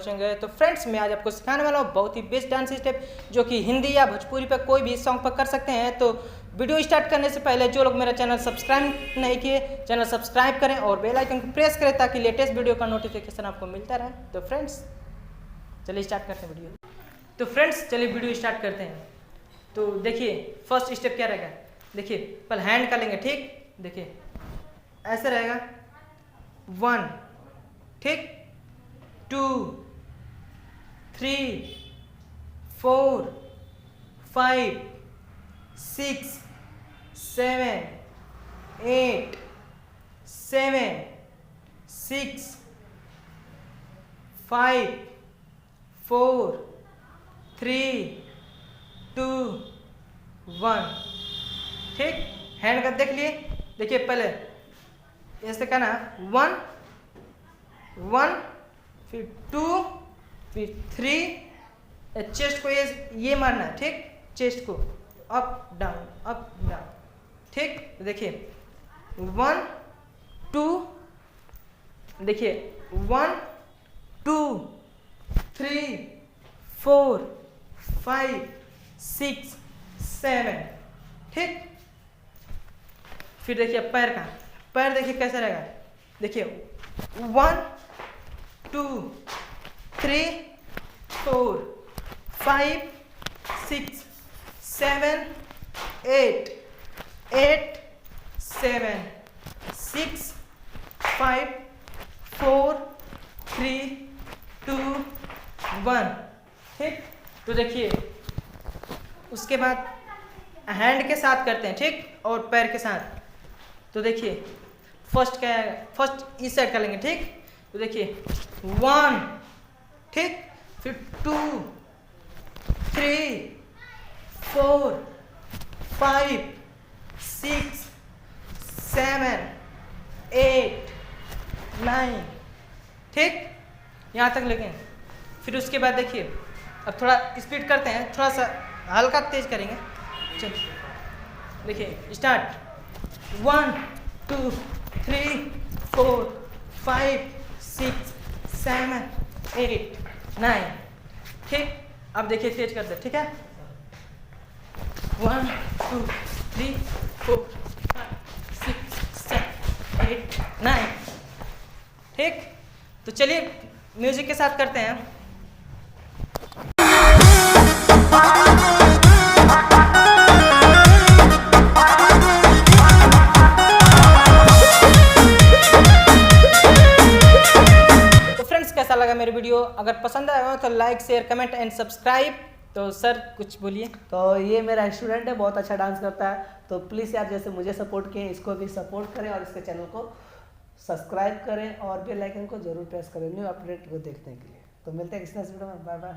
पहुंचेंगे। तो फ्रेंड्स मैं आज आपको सिखाने वाला हूँ बहुत ही बेस्ट डांस स्टेप जो कि हिंदी या भोजपुरी पर कोई भी सॉन्ग पर कर सकते हैं। तो वीडियो स्टार्ट करने से पहले जो लोग मेरा चैनल सब्सक्राइब नहीं किए चैनल सब्सक्राइब करें और बेल आइकन को प्रेस करें ताकि लेटेस्ट वीडियो का नोटिफिकेशन आपको मिलता रहे। तो फ्रेंड्स चलिए स्टार्ट करते हैं वीडियो। तो फ्रेंड्स चलिए वीडियो स्टार्ट करते हैं। तो देखिए फर्स्ट स्टेप क्या रहेगा, देखिए पहले हैंड का लेंगे, ठीक, देखिए ऐसे रहेगा 1, ठीक, 2, 3, 4, 5, 6, 7, 8, 7, 6, 5, 4, 3, 2, 1, ठीक। हैंड का देख लिए, देखिए पहले ऐसे करना 1, 1, फिर 2, फिर 3, चेस्ट को ये मारना है, ठीक, चेस्ट को अप डाउन, ठीक। देखिए 1, 2, देखिए 1, 2, 3, 4, 5, 6, 7, ठीक। फिर देखिए पैर देखिए कैसा रहेगा, देखिए 1, 2, 3, 4, 5, 6, 7, 8, 7, 6, 5, 4, 3, 2, 1, ठीक। तो देखिए उसके बाद हैंड के साथ करते हैं, ठीक, और पैर के साथ। तो देखिए फर्स्ट क्या है, फर्स्ट इस साइड का लेंगे, ठीक। तो देखिए 1, ठीक, फिर 2, 3, 4, 5, 6, 7, 8, 9, ठीक, यहाँ तक लेंगे। फिर उसके बाद देखिए अब थोड़ा स्पीड करते हैं, थोड़ा सा हल्का तेज करेंगे। चलिए देखिए स्टार्ट 1, 2, 3, 4, 5, 6, 7, 8, 9, ठीक। अब देखिए तेज करते हैं, ठीक है। 1, 2, 3, 4, 5, 6, 7, 8, 9, ठीक। तो चलिए म्यूजिक के साथ करते हैं। कैसा लगा मेरी वीडियो, अगर पसंद आया हो तो like share comment and subscribe. तो सर कुछ बोलिए। तो ये मेरा स्टूडेंट है, बहुत अच्छा डांस करता है, तो प्लीज़ यार जैसे मुझे सपोर्ट किए इसको भी सपोर्ट करें और इसके चैनल को सब्सक्राइब करें और बेल आइकन को जरूर प्रेस करें न्यू अपडेट को देखने के लिए। तो मिलते हैं किसी नेक्स्ट वीडियो में, बाय बाय।